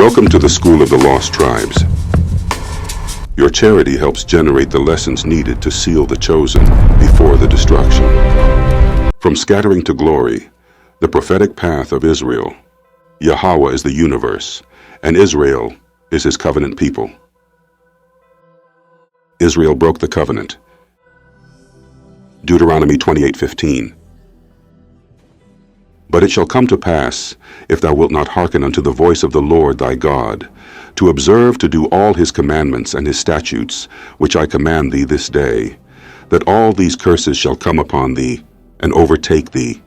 Welcome to the School of the Lost Tribes. Your charity helps generate the lessons needed to seal the chosen before the destruction. From scattering to glory, the prophetic path of Israel. Yahweh is the universe, and Israel is his covenant people. Israel broke the covenant. Deuteronomy 28:15. But it shall come to pass, if thou wilt not hearken unto the voice of the Lord thy God, to observe to do all his commandments and his statutes, which I command thee this day, that all these curses shall come upon thee, and overtake thee.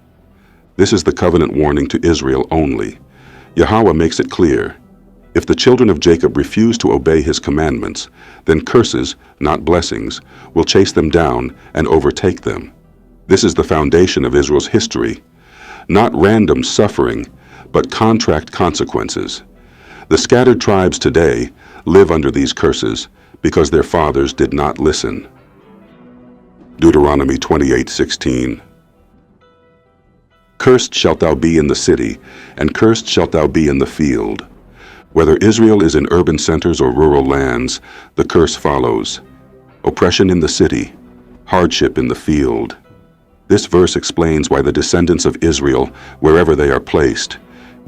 This is the covenant warning to Israel only. Yahweh makes it clear, if the children of Jacob refuse to obey his commandments, then curses, not blessings, will chase them down and overtake them. This is the foundation of Israel's history. Not random suffering, but contract consequences. The scattered tribes today live under these curses because their fathers did not listen. Deuteronomy 28:16. Cursed shalt thou be in the city, and cursed shalt thou be in the field. Whether Israel is in urban centers or rural lands, the curse follows. Oppression in the city, hardship in the field. This verse explains why the descendants of Israel, wherever they are placed,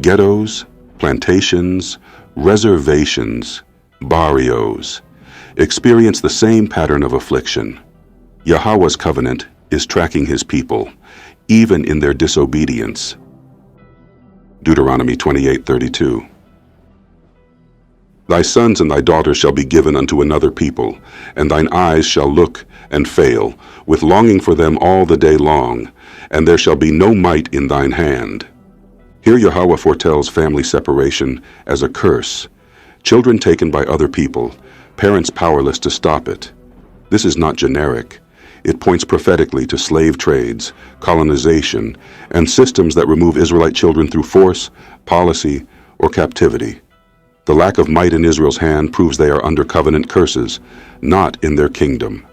ghettos, plantations, reservations, barrios, experience the same pattern of affliction. Yahweh's covenant is tracking his people, even in their disobedience. Deuteronomy 28:32. Thy sons and thy daughters shall be given unto another people, and thine eyes shall look and fail, with longing for them all the day long, and there shall be no might in thine hand. Here Yahweh foretells family separation as a curse, children taken by other people, parents powerless to stop it. This is not generic. It points prophetically to slave trades, colonization, and systems that remove Israelite children through force, policy, or captivity. The lack of might in Israel's hand proves they are under covenant curses, not in their kingdom.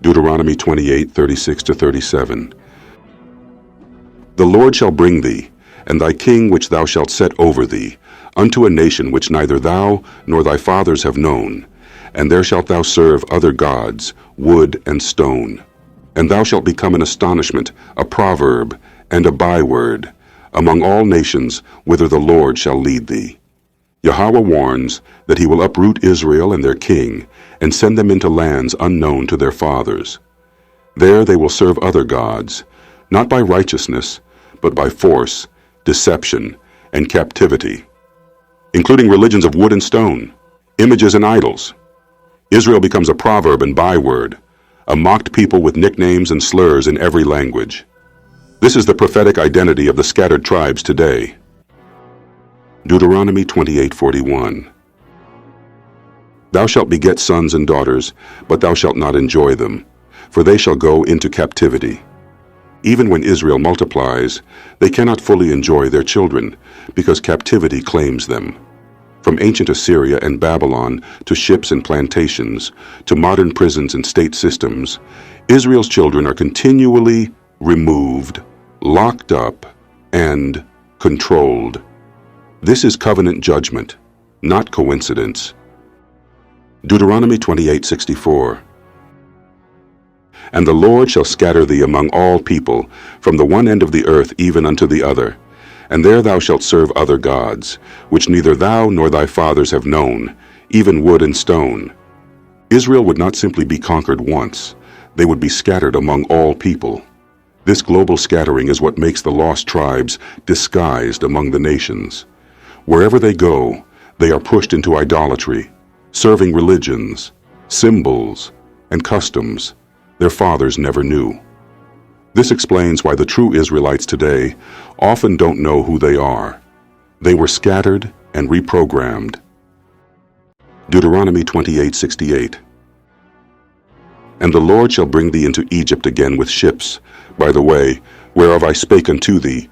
Deuteronomy 28:36-37. The Lord shall bring thee, and thy king which thou shalt set over thee, unto a nation which neither thou nor thy fathers have known, and there shalt thou serve other gods, wood and stone. And thou shalt become an astonishment, a proverb, and a byword, among all nations whither the Lord shall lead thee. Yahweh warns that he will uproot Israel and their king and send them into lands unknown to their fathers. There they will serve other gods, not by righteousness, but by force, deception, and captivity, including religions of wood and stone, images and idols. Israel becomes a proverb and byword, a mocked people with nicknames and slurs in every language. This is the prophetic identity of the scattered tribes today. Deuteronomy 28:41. Thou shalt beget sons and daughters, but thou shalt not enjoy them, for they shall go into captivity. Even when Israel multiplies, they cannot fully enjoy their children, because captivity claims them. From ancient Assyria and Babylon to ships and plantations, to modern prisons and state systems, Israel's children are continually removed, locked up, and controlled. This is covenant judgment, not coincidence. Deuteronomy 28:64. And the Lord shall scatter thee among all people, from the one end of the earth even unto the other, and there thou shalt serve other gods, which neither thou nor thy fathers have known, even wood and stone. Israel would not simply be conquered once, they would be scattered among all people. This global scattering is what makes the lost tribes disguised among the nations. Wherever they go, they are pushed into idolatry, serving religions, symbols, and customs their fathers never knew. This explains why the true Israelites today often don't know who they are. They were scattered and reprogrammed. Deuteronomy 28:68. And the Lord shall bring thee into Egypt again with ships, by the way, whereof I spake unto thee.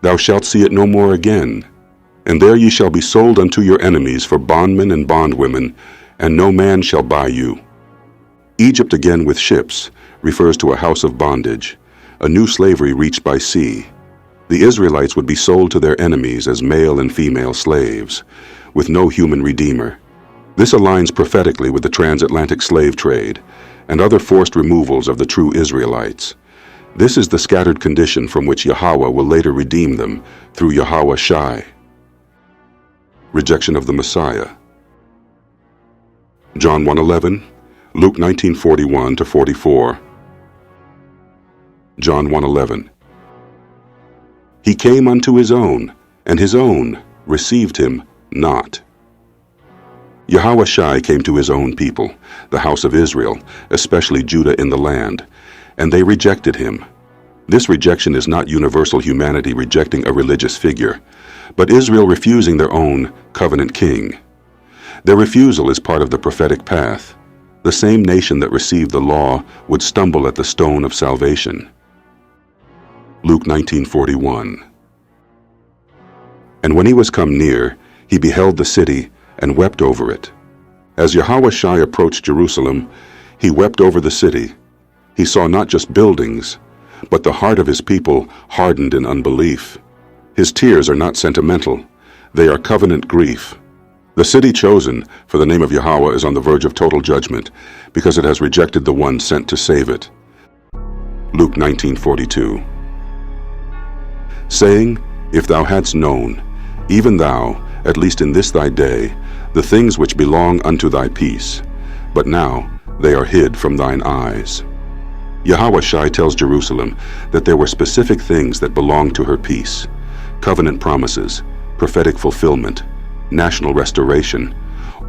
Thou shalt see it no more again. And there ye shall be sold unto your enemies for bondmen and bondwomen, and no man shall buy you. Egypt again with ships refers to a house of bondage, a new slavery reached by sea. The Israelites would be sold to their enemies as male and female slaves, with no human redeemer. This aligns prophetically with the transatlantic slave trade and other forced removals of the true Israelites. This is the scattered condition from which Yahweh will later redeem them through Yahweh Shai. Rejection of the Messiah. John 1:11, Luke 19:41-44. John 1:11. He came unto his own, and his own received him not. Yahweh Shai came to his own people, the house of Israel, especially Judah in the land, and they rejected him. This rejection is not universal humanity rejecting a religious figure, but Israel refusing their own covenant king. Their refusal is part of the prophetic path. The same nation that received the law would stumble at the stone of salvation. Luke 19:41. And when he was come near, he beheld the city and wept over it. As Yahweh Shai approached Jerusalem, he wept over the city. He saw not just buildings, but the heart of his people hardened in unbelief. His tears are not sentimental. They are covenant grief. The city chosen for the name of Yahweh is on the verge of total judgment because it has rejected the one sent to save it. Luke 19:42. Saying, If thou hadst known, even thou, at least in this thy day, the things which belong unto thy peace, but now they are hid from thine eyes. Yahweh Shai tells Jerusalem that there were specific things that belonged to her peace: covenant promises, prophetic fulfillment, national restoration,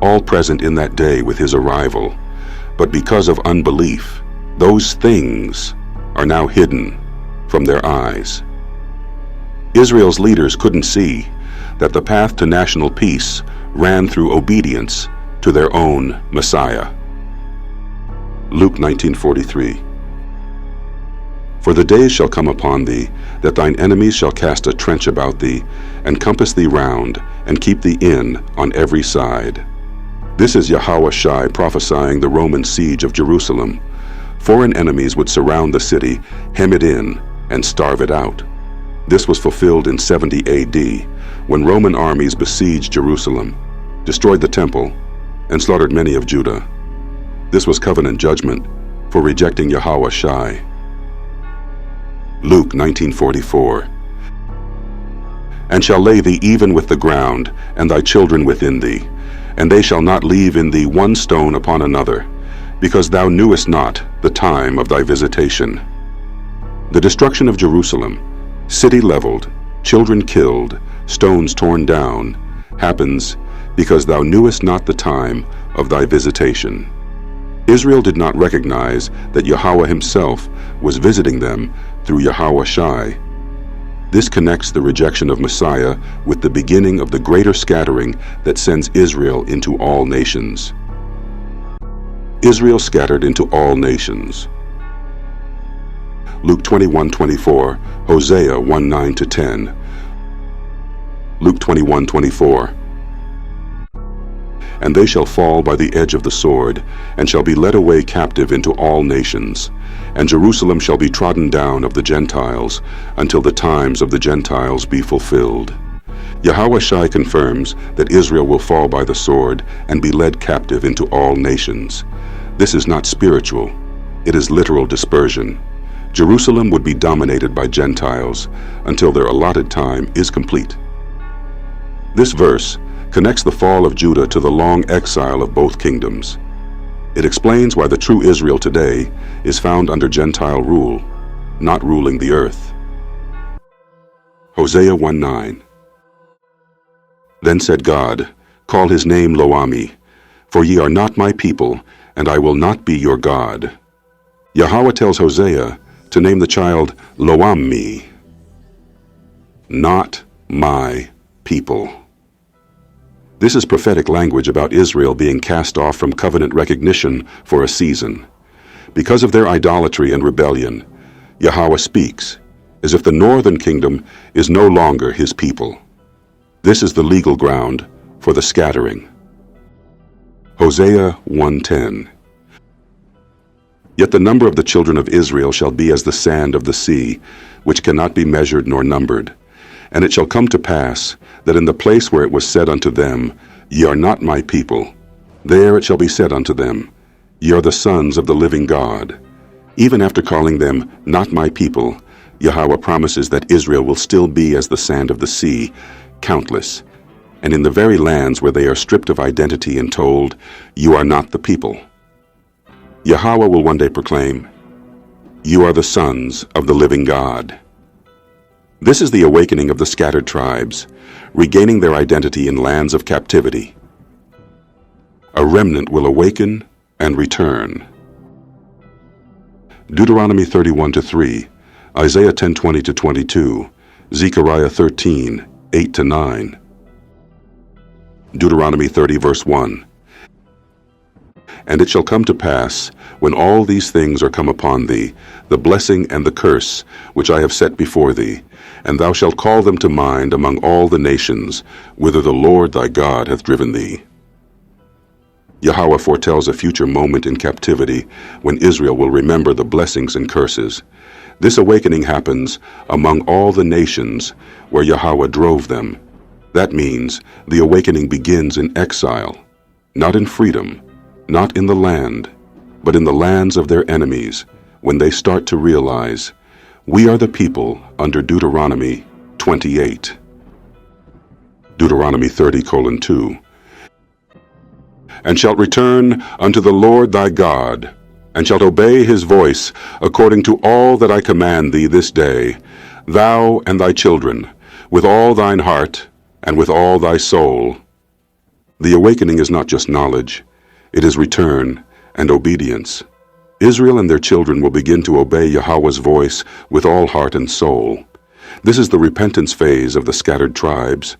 all present in that day with his arrival. But because of unbelief, those things are now hidden from their eyes. Israel's leaders couldn't see that the path to national peace ran through obedience to their own Messiah. Luke 19:43. For the days shall come upon thee, that thine enemies shall cast a trench about thee, and compass thee round, and keep thee in on every side. This is Yahweh Shai prophesying the Roman siege of Jerusalem. Foreign enemies would surround the city, hem it in, and starve it out. This was fulfilled in 70 AD, when Roman armies besieged Jerusalem, destroyed the temple, and slaughtered many of Judah. This was covenant judgment for rejecting Yahweh Shai. Luke 19:44. And shall lay thee even with the ground, and thy children within thee, and they shall not leave in thee one stone upon another, because thou knewest not the time of thy visitation. The destruction of Jerusalem, city leveled, children killed, stones torn down, happens because thou knewest not the time of thy visitation. Israel did not recognize that Yahweh himself was visiting them through Yahweh Shai. This connects the rejection of Messiah with the beginning of the greater scattering that sends Israel into all nations. Israel scattered into all nations. Luke 21:24, Hosea 1:9-10. Luke 21:24. And they shall fall by the edge of the sword, and shall be led away captive into all nations. And Jerusalem shall be trodden down of the Gentiles, until the times of the Gentiles be fulfilled. Yahweh Shai confirms that Israel will fall by the sword and be led captive into all nations. This is not spiritual, it is literal dispersion. Jerusalem would be dominated by Gentiles until their allotted time is complete. This verse connects the fall of Judah to the long exile of both kingdoms. It explains why the true Israel today is found under Gentile rule, not ruling the earth. Hosea 1:9. Then said God, Call his name Lo-Ami, for ye are not my people, and I will not be your God. Yahweh tells Hosea to name the child Lo-Ami, not my people. This is prophetic language about Israel being cast off from covenant recognition for a season. Because of their idolatry and rebellion, Yahweh speaks as if the northern kingdom is no longer his people. This is the legal ground for the scattering. Hosea 1:10. Yet the number of the children of Israel shall be as the sand of the sea, which cannot be measured nor numbered. And it shall come to pass, that in the place where it was said unto them, Ye are not my people, there it shall be said unto them, Ye are the sons of the living God. Even after calling them not my people, Yahweh promises that Israel will still be as the sand of the sea, countless, and in the very lands where they are stripped of identity and told, You are not the people. Yahweh will one day proclaim, You are the sons of the living God. This is the awakening of the scattered tribes, regaining their identity in lands of captivity. A remnant will awaken and return. Deuteronomy 31-3, Isaiah 10:20-22, Zechariah 13:8-9. Deuteronomy 30 verse 1. And it shall come to pass, when all these things are come upon thee, the blessing and the curse which I have set before thee, and thou shalt call them to mind among all the nations, whither the Lord thy God hath driven thee. Yahweh foretells a future moment in captivity when Israel will remember the blessings and curses. This awakening happens among all the nations where Yahweh drove them. That means the awakening begins in exile, not in freedom, not in the land, but in the lands of their enemies, when they start to realize, we are the people under Deuteronomy 28. Deuteronomy 30:2. And shalt return unto the Lord thy God, and shalt obey his voice according to all that I command thee this day, thou and thy children, with all thine heart and with all thy soul. The awakening is not just knowledge, it is return and obedience. Israel and their children will begin to obey Yahweh's voice with all heart and soul. This is the repentance phase of the scattered tribes,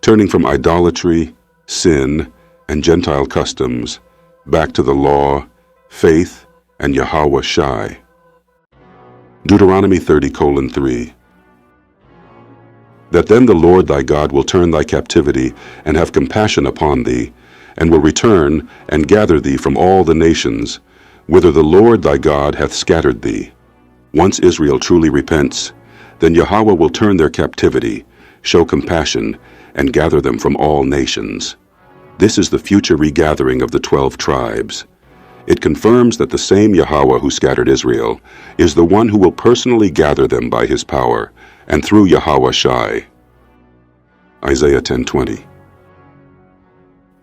turning from idolatry, sin, and Gentile customs back to the law, faith, and Yahweh Shai. Deuteronomy 30:3. That then the Lord thy God will turn thy captivity and have compassion upon thee, and will return and gather thee from all the nations, whither the Lord thy God hath scattered thee. Once Israel truly repents, then Yahweh will turn their captivity, show compassion, and gather them from all nations. This is the future regathering of the 12 tribes. It confirms that the same Yahweh who scattered Israel is the one who will personally gather them by his power, and through Yahweh Shai. Isaiah 10:20.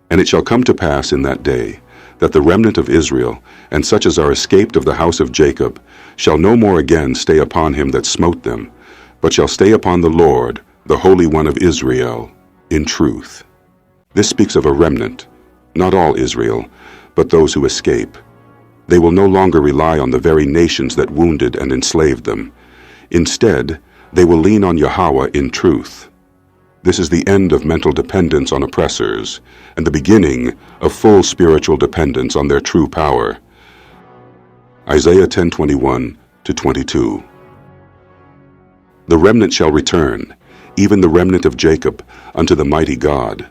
And it shall come to pass in that day, that the remnant of Israel, and such as are escaped of the house of Jacob, shall no more again stay upon him that smote them, but shall stay upon the Lord, the Holy One of Israel, in truth. This speaks of a remnant, not all Israel, but those who escape. They will no longer rely on the very nations that wounded and enslaved them. Instead, they will lean on Yahweh in truth. This is the end of mental dependence on oppressors, and the beginning of full spiritual dependence on their true power. Isaiah 10:21-22. The remnant shall return, even the remnant of Jacob, unto the mighty God.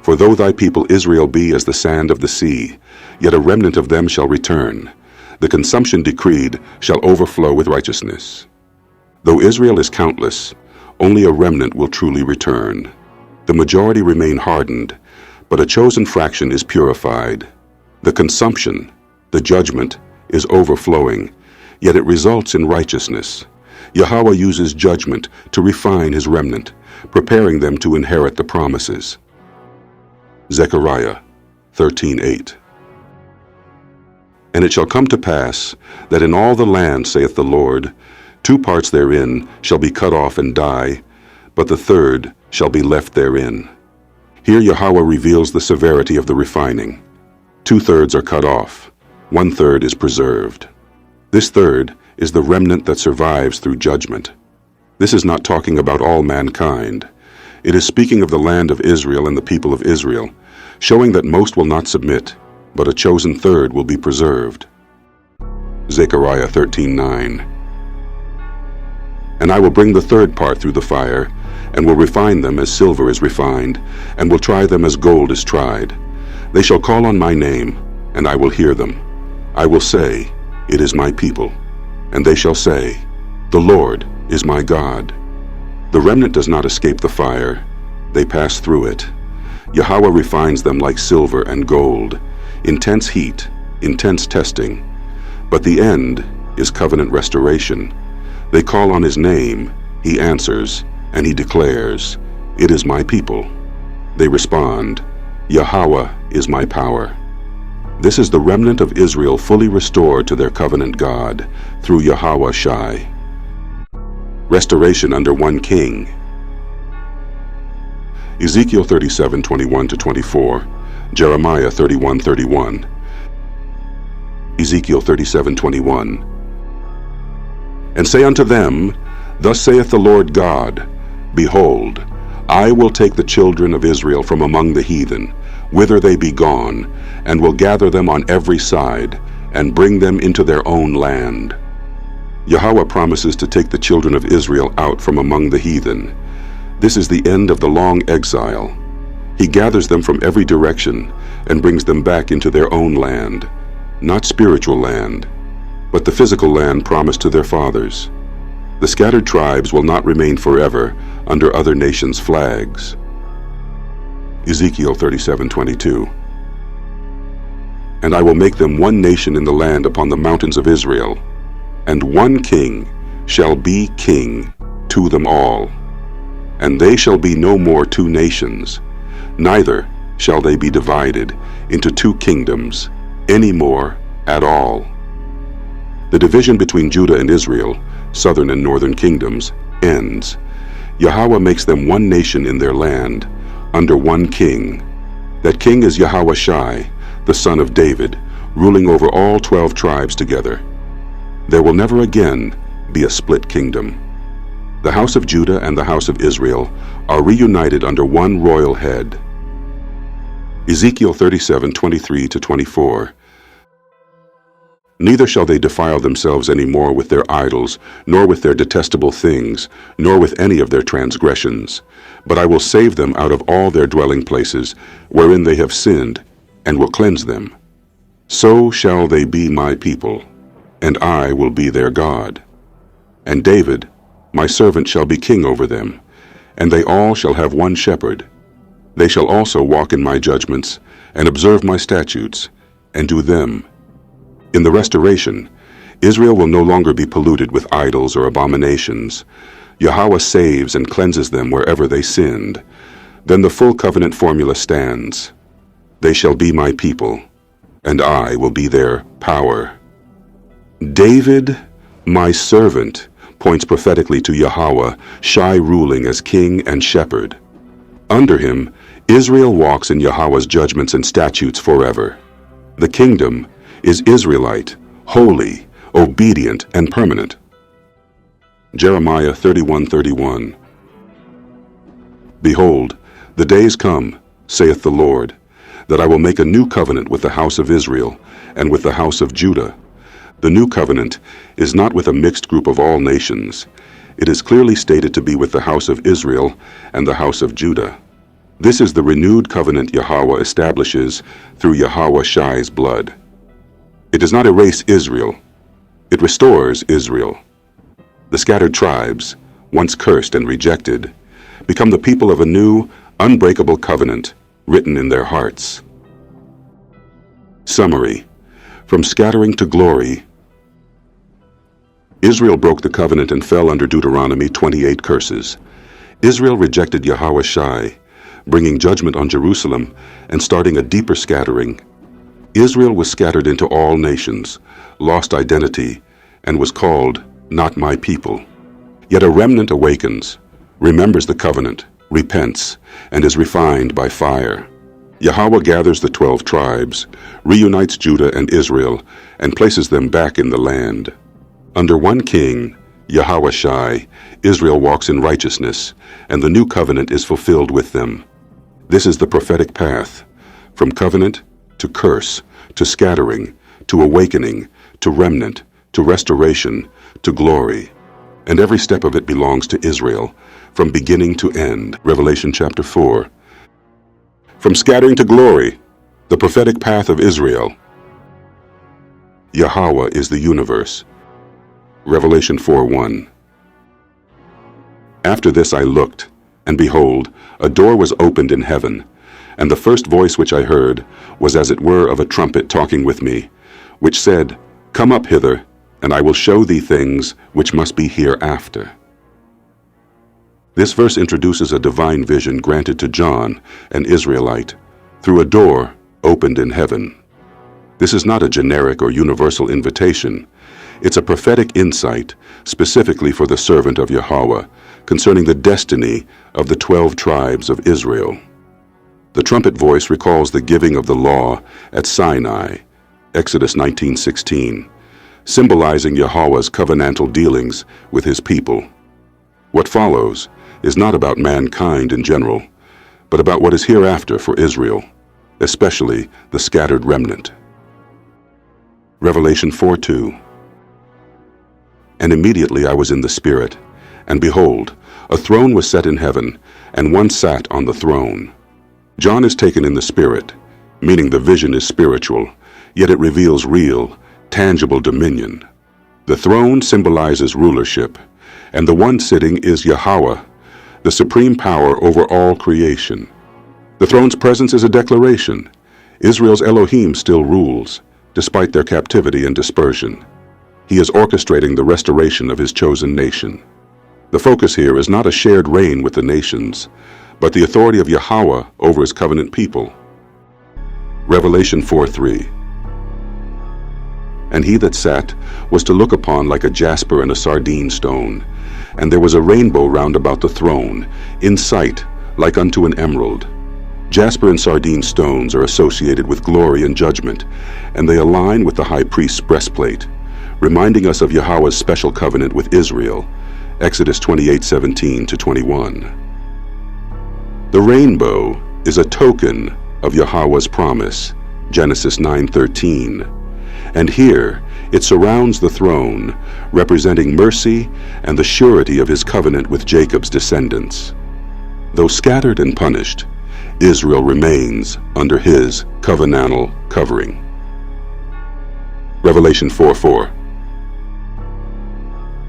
For though thy people Israel be as the sand of the sea, yet a remnant of them shall return. The consumption decreed shall overflow with righteousness. Though Israel is countless, only a remnant will truly return. The majority remain hardened, but a chosen fraction is purified. The consumption, the judgment, is overflowing, yet it results in righteousness. Yahweh uses judgment to refine his remnant, preparing them to inherit the promises. Zechariah 13:8. And it shall come to pass, that in all the land, saith the Lord, 2 parts therein shall be cut off and die, but the third shall be left therein. Here Yahweh reveals the severity of the refining. 2/3 are cut off, 1/3 is preserved. This third is the remnant that survives through judgment. This is not talking about all mankind. It is speaking of the land of Israel and the people of Israel, showing that most will not submit, but a chosen third will be preserved. Zechariah 13:9. And I will bring the third part through the fire, and will refine them as silver is refined, and will try them as gold is tried. They shall call on my name, and I will hear them. I will say, It is my people. And they shall say, The Lord is my God. The remnant does not escape the fire. They pass through it. Yahweh refines them like silver and gold. Intense heat, intense testing. But the end is covenant restoration. They call on his name, he answers, and he declares, "It is my people." They respond, "Yahweh is my power." This is the remnant of Israel fully restored to their covenant God through Yahweh Shai. Restoration under one king. Ezekiel 37:21-24, Jeremiah 31:31, Ezekiel 37:21. And say unto them, Thus saith the Lord God, Behold, I will take the children of Israel from among the heathen, whither they be gone, and will gather them on every side, and bring them into their own land. Yahweh promises to take the children of Israel out from among the heathen. This is the end of the long exile. He gathers them from every direction and brings them back into their own land, not spiritual land, but the physical land promised to their fathers. The scattered tribes will not remain forever under other nations' flags. Ezekiel 37:22. And I will make them one nation in the land upon the mountains of Israel, and one king shall be king to them all. And they shall be no more two nations, neither shall they be divided into two kingdoms any more at all. The division between Judah and Israel, southern and northern kingdoms, ends. Yahweh makes them one nation in their land, under one king. That king is Yahweh Shai, the son of David, ruling over all 12 tribes together. There will never again be a split kingdom. The house of Judah and the house of Israel are reunited under one royal head. Ezekiel 37:23-24. Neither shall they defile themselves any more with their idols, nor with their detestable things, nor with any of their transgressions. But I will save them out of all their dwelling places, wherein they have sinned, and will cleanse them. So shall they be my people, and I will be their God. And David, my servant, shall be king over them, and they all shall have one shepherd. They shall also walk in my judgments, and observe my statutes, and do them. In the restoration, Israel will no longer be polluted with idols or abominations. Yahweh saves and cleanses them wherever they sinned. Then the full covenant formula stands. They shall be my people, and I will be their power. David, my servant, points prophetically to Yahweh, Shai ruling as king and shepherd. Under him, Israel walks in Yahweh's judgments and statutes forever. The kingdom is Israelite, holy, obedient, and permanent. Jeremiah 31:31. Behold, the days come, saith the Lord, that I will make a new covenant with the house of Israel and with the house of Judah. The new covenant is not with a mixed group of all nations. It is clearly stated to be with the house of Israel and the house of Judah. This is the renewed covenant Yahweh establishes through Yahweh Shai's blood. It does not erase Israel. It restores Israel. The scattered tribes, once cursed and rejected, become the people of a new, unbreakable covenant written in their hearts. Summary. From scattering to glory. Israel broke the covenant and fell under Deuteronomy 28 curses. Israel rejected Yahweh Shai, bringing judgment on Jerusalem and starting a deeper scattering. Israel was scattered into all nations, lost identity, and was called not my people. Yet a remnant awakens, remembers the covenant, repents, and is refined by fire. Yahweh gathers the 12 tribes, reunites Judah and Israel, and places them back in the land. Under one king, Yahweh Shai, Israel walks in righteousness, and the new covenant is fulfilled with them. This is the prophetic path, from covenant to curse, to scattering, to awakening, to remnant, to restoration, to glory. And every step of it belongs to Israel, from beginning to end. Revelation chapter 4. From scattering to glory, the prophetic path of Israel. Yahweh is the universe. Revelation 4:1. After this I looked, and behold, a door was opened in heaven, and the first voice which I heard was as it were of a trumpet talking with me, which said, Come up hither, and I will show thee things which must be hereafter. This verse introduces a divine vision granted to John, an Israelite, through a door opened in heaven. This is not a generic or universal invitation. It's a prophetic insight specifically for the servant of Yahweh concerning the destiny of the 12 tribes of Israel. The trumpet voice recalls the giving of the law at Sinai, Exodus 19:16, symbolizing Yahweh's covenantal dealings with his people. What follows is not about mankind in general, but about what is hereafter for Israel, especially the scattered remnant. Revelation 4:2. And immediately I was in the Spirit, and behold, a throne was set in heaven, and one sat on the throne. John is taken in the Spirit, meaning the vision is spiritual, yet it reveals real, tangible dominion. The throne symbolizes rulership, and the one sitting is Yahweh, the supreme power over all creation. The throne's presence is a declaration. Israel's Elohim still rules, despite their captivity and dispersion. He is orchestrating the restoration of his chosen nation. The focus here is not a shared reign with the nations, but the authority of Yahweh over his covenant people. Revelation 4:3. And he that sat was to look upon like a jasper and a sardine stone, and there was a rainbow round about the throne, in sight like unto an emerald. Jasper and sardine stones are associated with glory and judgment, and they align with the high priest's breastplate, reminding us of Yahweh's special covenant with Israel, Exodus 28:17-21. The rainbow is a token of Yahweh's promise, Genesis 9:13, and here it surrounds the throne, representing mercy and the surety of his covenant with Jacob's descendants. Though scattered and punished, Israel remains under his covenantal covering. Revelation 4:4.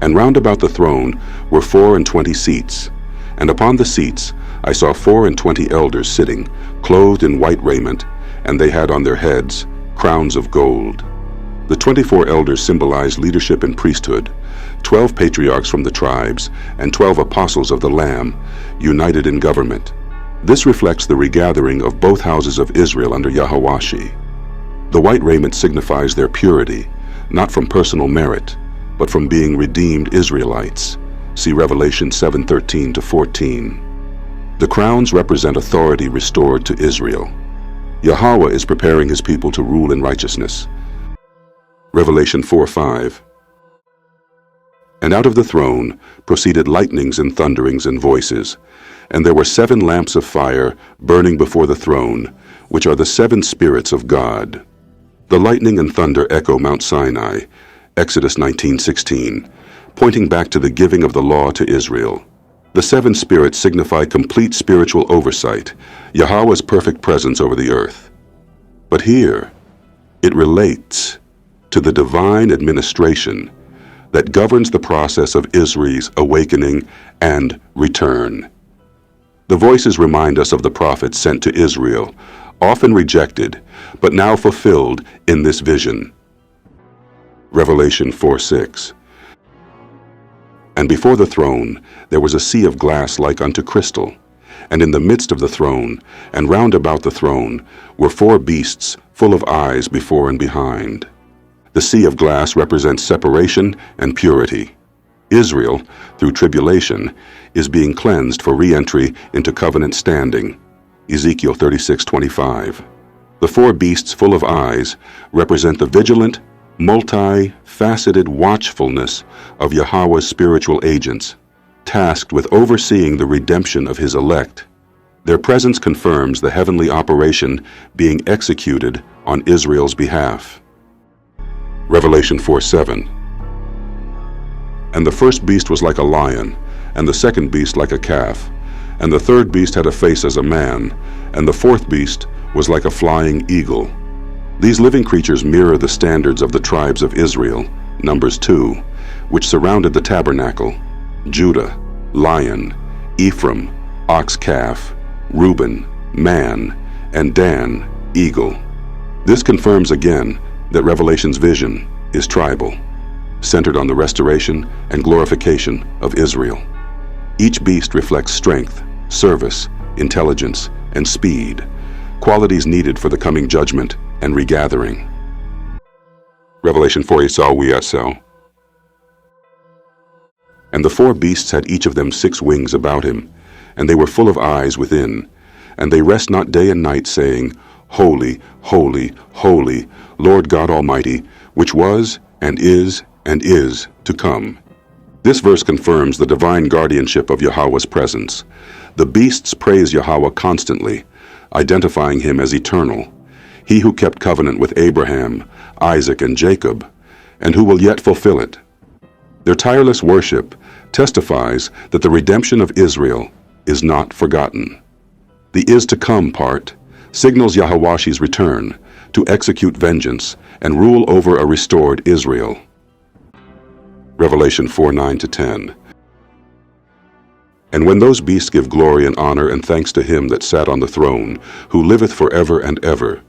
And round about the throne were 24 seats, and upon the seats I saw 24 elders sitting, clothed in white raiment, and they had on their heads crowns of gold. The 24 elders symbolize leadership and priesthood, 12 patriarchs from the tribes, and 12 apostles of the Lamb, united in government. This reflects the regathering of both houses of Israel under Yahwashi. The white raiment signifies their purity, not from personal merit, but from being redeemed Israelites. See Revelation 7:13-14. The crowns represent authority restored to Israel. Yahweh is preparing his people to rule in righteousness. Revelation 4:5. And out of the throne proceeded lightnings and thunderings and voices, and there were 7 lamps of fire burning before the throne, which are the 7 spirits of God. The lightning and thunder echo Mount Sinai, Exodus 19:16, pointing back to the giving of the law to Israel. The 7 spirits signify complete spiritual oversight, Yahweh's perfect presence over the earth. But here, it relates to the divine administration that governs the process of Israel's awakening and return. The voices remind us of the prophets sent to Israel, often rejected, but now fulfilled in this vision. Revelation 4:6. And before the throne there was a sea of glass like unto crystal, and in the midst of the throne, and round about the throne, were 4 beasts full of eyes before and behind. The sea of glass represents separation and purity. Israel, through tribulation, is being cleansed for re-entry into covenant standing. Ezekiel 36:25. The 4 beasts full of eyes represent the vigilant, multi-faceted watchfulness of Yahweh's spiritual agents, tasked with overseeing the redemption of his elect. Their presence confirms the heavenly operation being executed on Israel's behalf. Revelation 4:7. And the first beast was like a lion, and the second beast like a calf, and the third beast had a face as a man, and the fourth beast was like a flying eagle. These living creatures mirror the standards of the tribes of Israel, Numbers 2, which surrounded the tabernacle, Judah, lion, Ephraim, ox calf, Reuben, man, and Dan, eagle. This confirms again that Revelation's vision is tribal, centered on the restoration and glorification of Israel. Each beast reflects strength, service, intelligence, and speed, qualities needed for the coming judgment and regathering. Revelation 4 Esau, we Esau. And the four beasts had each of them 6 wings about him, and they were full of eyes within, and they rest not day and night, saying, Holy, holy, holy, Lord God Almighty, which was, and is to come. This verse confirms the divine guardianship of Yahweh's presence. The beasts praise Yahweh constantly, identifying him as eternal, he who kept covenant with Abraham, Isaac, and Jacob, and who will yet fulfill it. Their tireless worship testifies that the redemption of Israel is not forgotten. The is to come part signals Yahweh's return to execute vengeance and rule over a restored Israel. Revelation 4:9-10. And when those beasts give glory and honor and thanks to him that sat on the throne, who liveth forever and ever,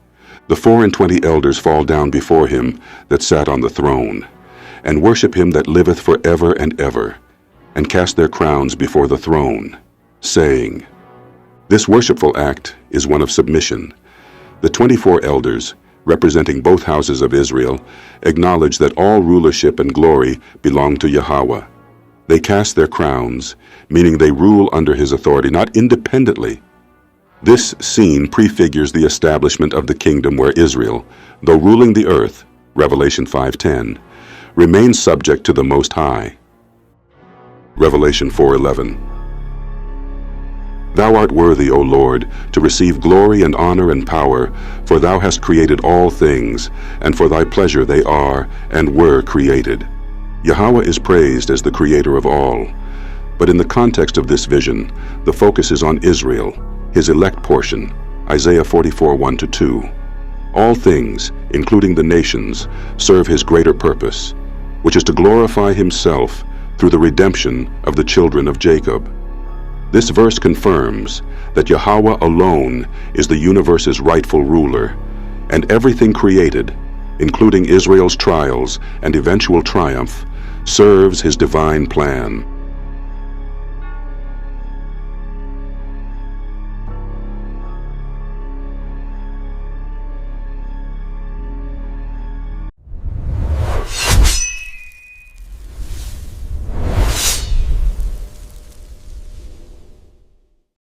the 24 elders fall down before him that sat on the throne, and worship him that liveth forever and ever, and cast their crowns before the throne, saying, This worshipful act is one of submission. The 24 elders, representing both houses of Israel, acknowledge that all rulership and glory belong to Yahweh. They cast their crowns, meaning they rule under his authority, not independently. This scene prefigures the establishment of the kingdom where Israel, though ruling the earth, Revelation 5:10, remains subject to the Most High. Revelation 4:11. Thou art worthy, O Lord, to receive glory and honor and power, for thou hast created all things, and for thy pleasure they are and were created. Yahweh is praised as the creator of all. But in the context of this vision, the focus is on Israel, his elect portion, Isaiah 44:1-2. All things, including the nations, serve his greater purpose, which is to glorify himself through the redemption of the children of Jacob. This verse confirms that Yahweh alone is the universe's rightful ruler, and everything created, including Israel's trials and eventual triumph, serves his divine plan.